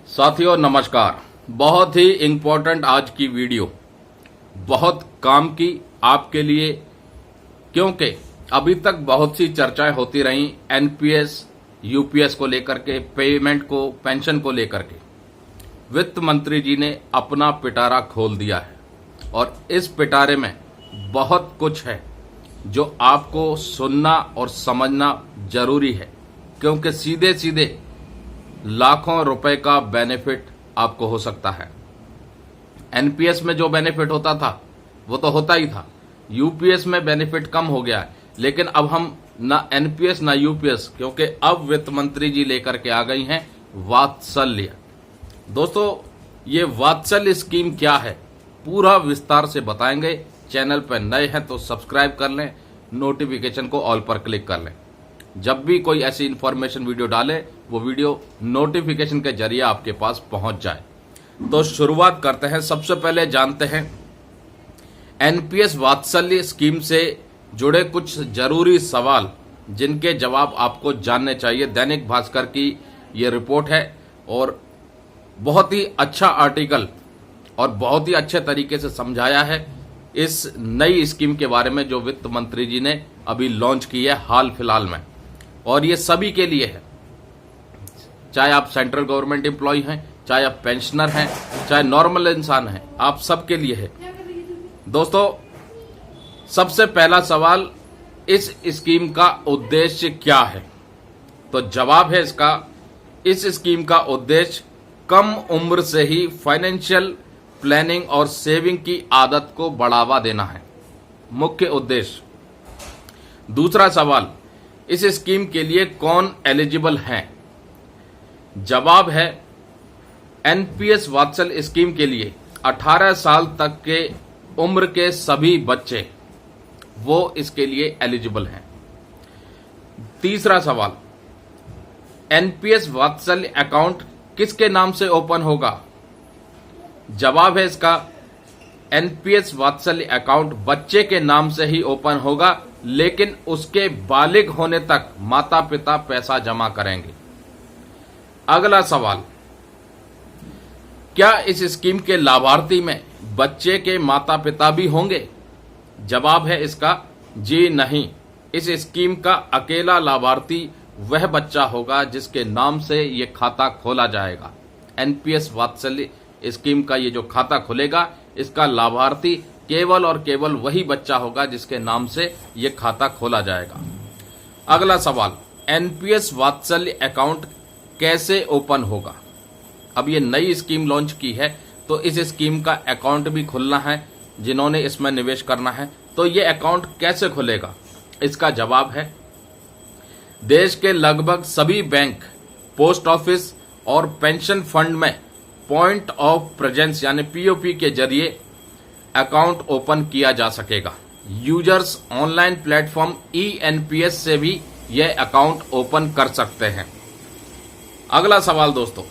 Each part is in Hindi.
साथियों नमस्कार। बहुत ही इम्पोर्टेंट आज की वीडियो, बहुत काम की आपके लिए, क्योंकि अभी तक बहुत सी चर्चाएं होती रहीं एनपीएस यूपीएस को लेकर के, पेमेंट को, पेंशन को लेकर के। वित्त मंत्री जी ने अपना पिटारा खोल दिया है और इस पिटारे में बहुत कुछ है जो आपको सुनना और समझना जरूरी है, क्योंकि सीधे सीधे लाखों रुपए का बेनिफिट आपको हो सकता है। एनपीएस में जो बेनिफिट होता था वो तो होता ही था, यूपीएस में बेनिफिट कम हो गया है। लेकिन अब हम ना एनपीएस ना यूपीएस, क्योंकि अब वित्त मंत्री जी लेकर के आ गई हैं वात्सल्य। दोस्तों, ये वात्सल्य स्कीम क्या है पूरा विस्तार से बताएंगे। चैनल पर नए हैं तो सब्सक्राइब कर लें, नोटिफिकेशन को ऑल पर क्लिक कर लें। जब भी कोई ऐसी इंफॉर्मेशन वीडियो डाले वो वीडियो नोटिफिकेशन के जरिए आपके पास पहुंच जाए। तो शुरुआत करते हैं। सबसे पहले जानते हैं एनपीएस वात्सल्य स्कीम से जुड़े कुछ जरूरी सवाल जिनके जवाब आपको जानने चाहिए। दैनिक भास्कर की ये रिपोर्ट है और बहुत ही अच्छा आर्टिकल और बहुत ही अच्छे तरीके से समझाया है इस नई स्कीम के बारे में जो वित्त मंत्री जी ने अभी लॉन्च की है हाल फिलहाल में। और ये सभी के लिए है, चाहे आप सेंट्रल गवर्नमेंट एम्प्लॉय हैं, चाहे आप पेंशनर हैं, चाहे नॉर्मल इंसान हैं, आप सबके लिए है। दोस्तों, सबसे पहला सवाल, इस स्कीम का उद्देश्य क्या है? तो जवाब है इसका, इस स्कीम का उद्देश्य कम उम्र से ही फाइनेंशियल प्लानिंग और सेविंग की आदत को बढ़ावा देना है, मुख्य उद्देश्य। दूसरा सवाल, इस स्कीम के लिए कौन एलिजिबल हैं? जवाब है, एनपीएस वात्सल्य स्कीम के लिए 18 साल तक के उम्र के सभी बच्चे वो इसके लिए एलिजिबल हैं। तीसरा सवाल, एनपीएस वात्सल्य अकाउंट किसके नाम से ओपन होगा? जवाब है इसका, एनपीएस वात्सल्य अकाउंट बच्चे के नाम से ही ओपन होगा, लेकिन उसके बालिग होने तक माता पिता पैसा जमा करेंगे। अगला सवाल, क्या इस स्कीम के लाभार्थी में बच्चे के माता पिता भी होंगे? जवाब है इसका, जी नहीं। इस स्कीम का अकेला लाभार्थी वह बच्चा होगा जिसके नाम से ये खाता खोला जाएगा। एनपीएस वात्सल्य स्कीम का ये जो खाता खुलेगा, इसका लाभार्थी केवल और केवल वही बच्चा होगा जिसके नाम से ये खाता खोला जाएगा। अगला सवाल, एनपीएस वात्सल्य अकाउंट कैसे ओपन होगा? अब ये नई स्कीम लॉन्च की है तो इस स्कीम का अकाउंट भी खुलना है, जिन्होंने इसमें निवेश करना है। तो ये अकाउंट कैसे खुलेगा? इसका जवाब है, देश के लगभग सभी बैंक, पोस्ट ऑफिस और पेंशन फंड में पॉइंट ऑफ प्रेजेंस यानी पीओपी के जरिए अकाउंट ओपन किया जा सकेगा। यूजर्स ऑनलाइन प्लेटफॉर्म ईएनपीएस से भी यह अकाउंट ओपन कर सकते हैं। अगला सवाल दोस्तों,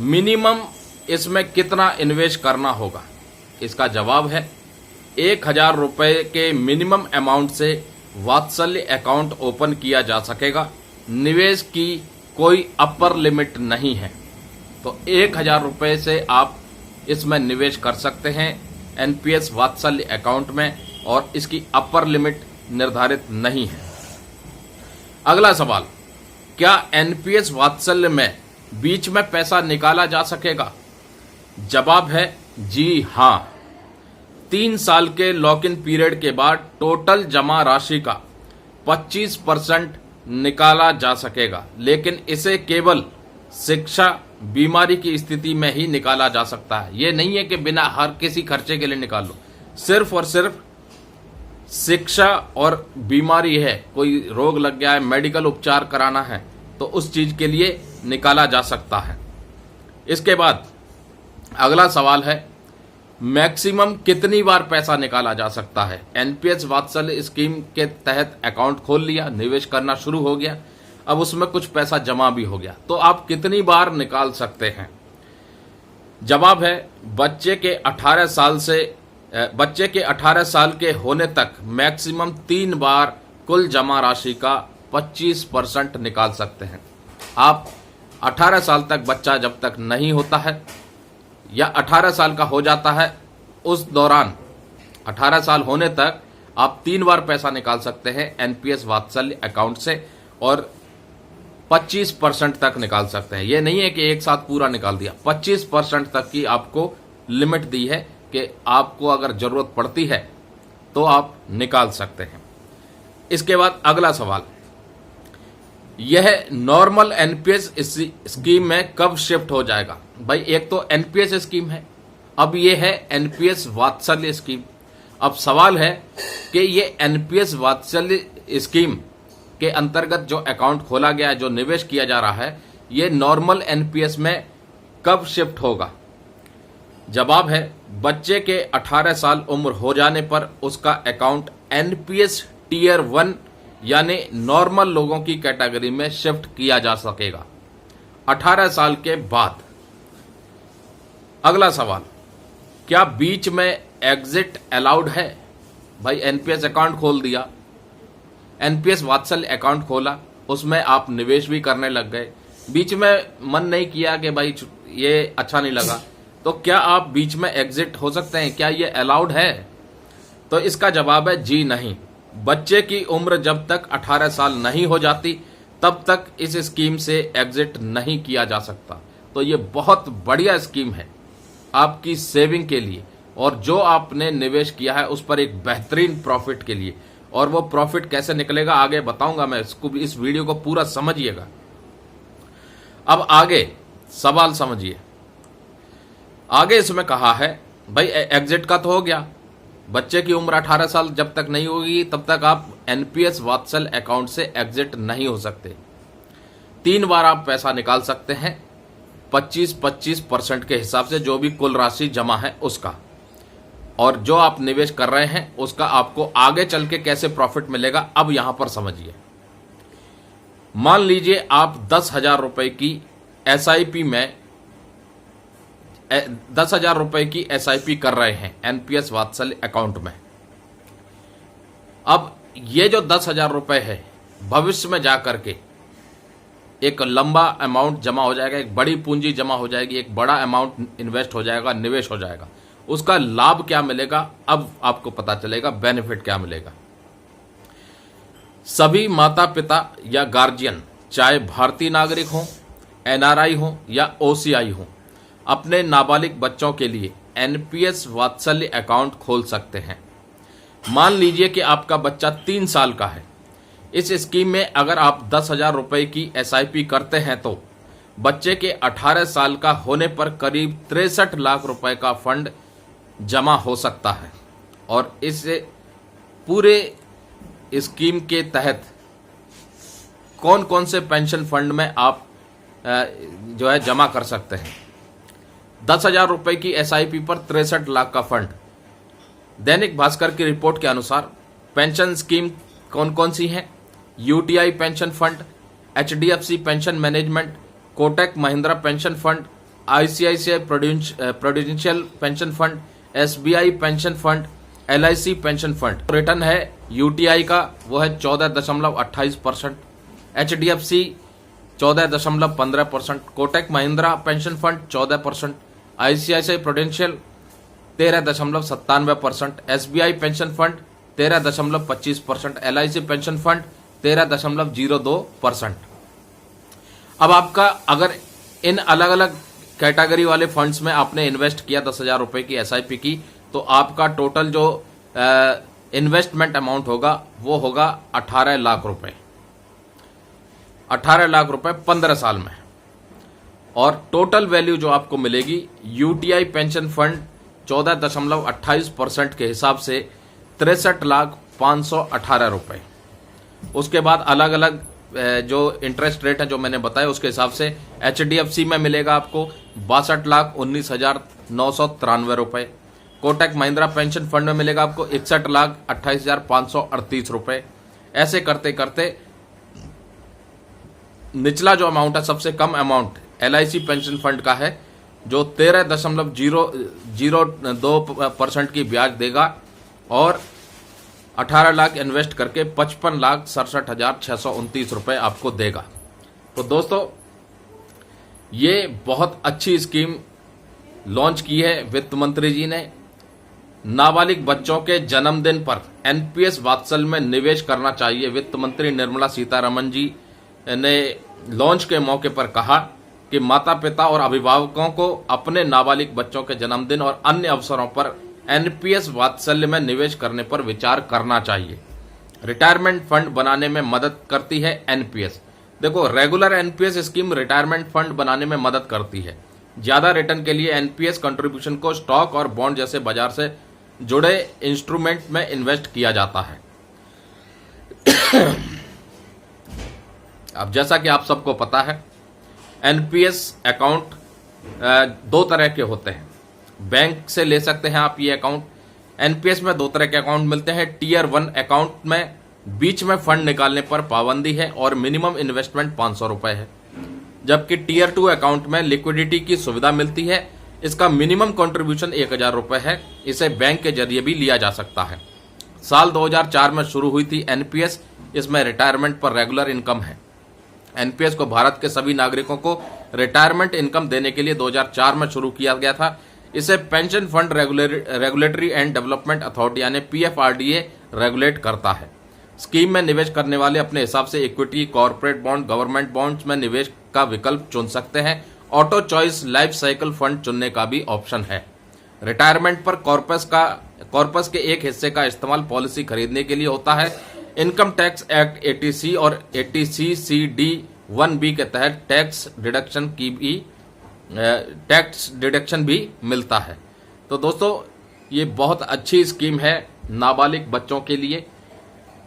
मिनिमम इसमें कितना इन्वेस्ट करना होगा? इसका जवाब है, 1000 रुपए के मिनिमम अमाउंट से वात्सल्य अकाउंट ओपन किया जा सकेगा। निवेश की कोई अपर लिमिट नहीं है, तो 1000 रुपए से आप इसमें निवेश कर सकते हैं एनपीएस वात्सल्य अकाउंट में, और इसकी अपर लिमिट निर्धारित नहीं है। अगला सवाल, क्या एनपीएस वात्सल्य में बीच में पैसा निकाला जा सकेगा? जवाब है, जी हां। 3 साल के लॉक इन पीरियड के बाद टोटल जमा राशि का 25% निकाला जा सकेगा, लेकिन इसे केवल शिक्षा, बीमारी की स्थिति में ही निकाला जा सकता है। यह नहीं है कि बिना हर किसी खर्चे के लिए निकाल लो, सिर्फ और सिर्फ शिक्षा और बीमारी है, कोई रोग लग गया है, मेडिकल उपचार कराना है, तो उस चीज के लिए निकाला जा सकता है। इसके बाद अगला सवाल है, मैक्सिमम कितनी बार पैसा निकाला जा सकता है? एनपीएस वात्सल्य स्कीम के तहत अकाउंट खोल लिया, निवेश करना शुरू हो गया, अब उसमें कुछ पैसा जमा भी हो गया, तो आप कितनी बार निकाल सकते हैं? जवाब है, बच्चे के 18 साल के होने तक मैक्सिमम 3 बार कुल जमा राशि का 25% निकाल सकते हैं। आप 18 साल तक बच्चा जब तक नहीं होता है या 18 साल का हो जाता है, उस दौरान 18 साल होने तक आप 3 बार पैसा निकाल सकते हैं एनपीएस वात्सल्य अकाउंट से और 25% तक निकाल सकते हैं। यह नहीं है कि एक साथ पूरा निकाल दिया, 25% तक की आपको लिमिट दी है कि आपको अगर जरूरत पड़ती है तो आप निकाल सकते हैं। इसके बाद अगला सवाल, यह नॉर्मल एनपीएस स्कीम में कब शिफ्ट हो जाएगा? भाई एक तो एनपीएस स्कीम है, अब यह है एनपीएस वात्सल्य स्कीम। अब सवाल है कि ये एनपीएस वात्सल्य स्कीम के अंतर्गत जो अकाउंट खोला गया है, जो निवेश किया जा रहा है, ये नॉर्मल एनपीएस में कब शिफ्ट होगा? जवाब है बच्चे के 18 साल उम्र हो जाने पर उसका अकाउंट एनपीएस टीयर 1 यानी नॉर्मल लोगों की कैटेगरी में शिफ्ट किया जा सकेगा 18 साल के बाद। अगला सवाल, क्या बीच में एग्जिट अलाउड है? भाई एनपीएस अकाउंट खोल दिया, एनपीएस वात्सल्य अकाउंट खोला, उसमें आप निवेश भी करने लग गए, बीच में मन नहीं किया कि भाई ये अच्छा नहीं लगा, तो क्या आप बीच में एग्जिट हो सकते हैं? क्या ये अलाउड है? तो इसका जवाब है जी नहीं। बच्चे की उम्र जब तक 18 साल नहीं हो जाती तब तक इस स्कीम से एग्जिट नहीं किया जा सकता। तो ये बहुत बढ़िया स्कीम है आपकी सेविंग के लिए और जो आपने निवेश किया है उस पर एक बेहतरीन प्रॉफिट के लिए। और वो प्रॉफिट कैसे निकलेगा आगे बताऊंगा मैं, इसको इस वीडियो को पूरा समझिएगा। अब आगे सवाल समझिए, आगे इसमें कहा है भाई एग्जिट का तो हो गया, बच्चे की उम्र 18 साल जब तक नहीं होगी तब तक आप एनपीएस वात्सल्य अकाउंट से एग्जिट नहीं हो सकते। 3 बार आप पैसा निकाल सकते हैं 25% के हिसाब से, जो भी कुल राशि जमा है उसका, और जो आप निवेश कर रहे हैं उसका आपको आगे चल के कैसे प्रॉफिट मिलेगा अब यहां पर समझिए। मान लीजिए आप 10,000 रुपए की एसआईपी में 10,000 रुपए की एसआईपी कर रहे हैं एनपीएस वात्सल्य अकाउंट में। अब ये जो 10,000 रुपए है भविष्य में जाकर के एक लंबा अमाउंट जमा हो जाएगा, एक बड़ी पूंजी जमा हो जाएगी, एक बड़ा अमाउंट इन्वेस्ट हो जाएगा, निवेश हो जाएगा। उसका लाभ क्या मिलेगा अब आपको पता चलेगा, बेनिफिट क्या मिलेगा। सभी माता पिता या गार्जियन, चाहे भारतीय नागरिक हो, एनआरआई हो या ओसीआई हो, अपने नाबालिग बच्चों के लिए एनपीएस वात्सल्य अकाउंट खोल सकते हैं। मान लीजिए कि आपका बच्चा 3 साल का है, इस स्कीम में अगर आप 10,000 रुपए की एसआईपी करते हैं तो बच्चे के 18 साल का होने पर करीब 63 लाख रुपए का फंड जमा हो सकता है। और इस पूरे स्कीम के तहत कौन कौन से पेंशन फंड में आप जो है जमा कर सकते हैं। 10,000 रुपए की एसआईपी पर 63 लाख का फंड। दैनिक भास्कर की रिपोर्ट के अनुसार पेंशन स्कीम कौन कौन सी हैं? UTI pension fund, HDFC pension management, Kotak Mahindra pension fund, ICICI prudential pension fund, SBI pension fund, LIC pension fund. Return है यूटीआई का वो है 14.28%, HDFC 14.15%, Kotak Mahindra pension fund 14%, ICICI prudential 13.97%, SBI pension fund 13.25%, LIC pension fund 13.02%। अब आपका अगर इन अलग अलग कैटेगरी वाले फंड्स में आपने इन्वेस्ट किया 10,000 रुपए की एसआईपी की, तो आपका टोटल जो इन्वेस्टमेंट अमाउंट होगा वो होगा 18 लाख रुपए। 18 लाख रुपए 15 साल में। और टोटल वैल्यू जो आपको मिलेगी यूटीआई पेंशन फंड 14.28% के हिसाब से 63,518,000 रुपए। उसके बाद अलग अलग जो इंटरेस्ट रेट है जो मैंने बताया उसके हिसाब से एचडीएफसी में मिलेगा आपको 62,19,993 रुपए, कोटक महिंद्रा पेंशन फंड में मिलेगा आपको 61,28,538 रुपए। ऐसे करते करते निचला जो अमाउंट है, सबसे कम अमाउंट एलआईसी पेंशन फंड का है जो 13.002% की ब्याज देगा और 18 लाख इन्वेस्ट करके 55,67,629 रुपए आपको देगा। तो दोस्तों ये बहुत अच्छी स्कीम लॉन्च की है वित्त मंत्री जी ने। नाबालिग बच्चों के जन्मदिन पर एनपीएस वात्सल्य में निवेश करना चाहिए। वित्त मंत्री निर्मला सीतारमण जी ने लॉन्च के मौके पर कहा कि माता पिता और अभिभावकों को अपने नाबालिग बच्चों के जन्मदिन और अन्य अवसरों पर एनपीएस वात्सल्य में निवेश करने पर विचार करना चाहिए। रिटायरमेंट फंड बनाने में मदद करती है एनपीएस। देखो, regular NPS scheme retirement fund बनाने में मदद करती है। ज्यादा रिटर्न के लिए एनपीएस कंट्रीब्यूशन को स्टॉक और बॉन्ड जैसे बाजार से जुड़े इंस्ट्रूमेंट में इन्वेस्ट किया जाता है। अब जैसा कि आप सबको पता है, एनपीएस अकाउंट दो तरह के होते हैं। बैंक से ले सकते हैं आप ये अकाउंट। एनपीएस में दो तरह के अकाउंट मिलते हैं। टीयर 1 अकाउंट में बीच में फंड निकालने पर पाबंदी है और मिनिमम इन्वेस्टमेंट 500 रुपए है, जबकि टीयर 2 अकाउंट में लिक्विडिटी की सुविधा मिलती है। इसका मिनिमम कंट्रीब्यूशन 1000 रुपए है। इसे बैंक के जरिए भी लिया जा सकता है। साल 2004 में शुरू हुई थी एनपीएस। इसमें रिटायरमेंट पर रेगुलर इनकम है। एनपीएस को भारत के सभी नागरिकों को रिटायरमेंट इनकम देने के लिए 2004 में शुरू किया गया था। इसे pension fund regulatory and development authority यानी पीएफआरडीए रेगुलेट करता है। स्कीम में निवेश करने वाले अपने हिसाब से equity, corporate bond, government bonds में निवेश का विकल्प चुन सकते हैं। Auto choice life cycle fund चुनने का भी ऑप्शन है। रिटायरमेंट पर कॉर्पस के एक हिस्से का इस्तेमाल पॉलिसी खरीदने के लिए होता है। इनकम टैक्स एक्ट 80C और 80C(1)(b) के तहत टैक्स डिडक्शन भी मिलता है। तो दोस्तों, ये बहुत अच्छी स्कीम है नाबालिग बच्चों के लिए,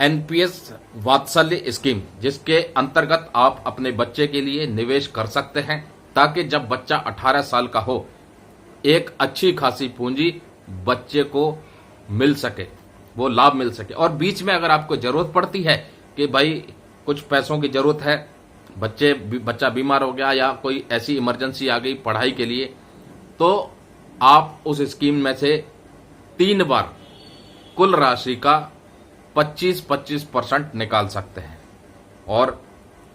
एनपीएस वात्सल्य स्कीम, जिसके अंतर्गत आप अपने बच्चे के लिए निवेश कर सकते हैं, ताकि जब बच्चा 18 साल का हो, एक अच्छी खासी पूंजी बच्चे को मिल सके, वो लाभ मिल सके। और बीच में अगर आपको जरूरत पड़ती है कि भाई कुछ पैसों की जरूरत है, बच्चा बीमार हो गया या कोई ऐसी इमरजेंसी आ गई पढ़ाई के लिए, तो आप उस स्कीम में से 3 बार कुल राशि का 25% निकाल सकते हैं। और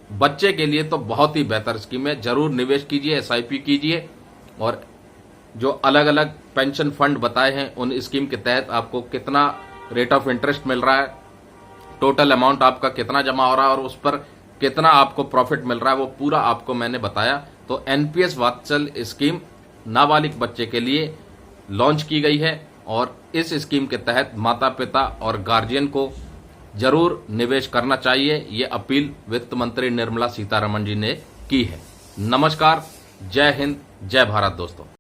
बच्चे के लिए तो बहुत ही बेहतर स्कीम है। जरूर निवेश कीजिए, एसआईपी कीजिए। और जो अलग अलग पेंशन फंड बताए हैं, उन स्कीम के तहत आपको कितना रेट ऑफ इंटरेस्ट मिल रहा है, टोटल अमाउंट आपका कितना जमा हो रहा है और उस पर कितना आपको प्रॉफिट मिल रहा है, वो पूरा आपको मैंने बताया। तो एनपीएस वात्सल्य स्कीम नाबालिग बच्चे के लिए लॉन्च की गई है और इस स्कीम के तहत माता पिता और गार्जियन को जरूर निवेश करना चाहिए। ये अपील वित्त मंत्री निर्मला सीतारमण जी ने की है। नमस्कार, जय हिंद, जय भारत दोस्तों।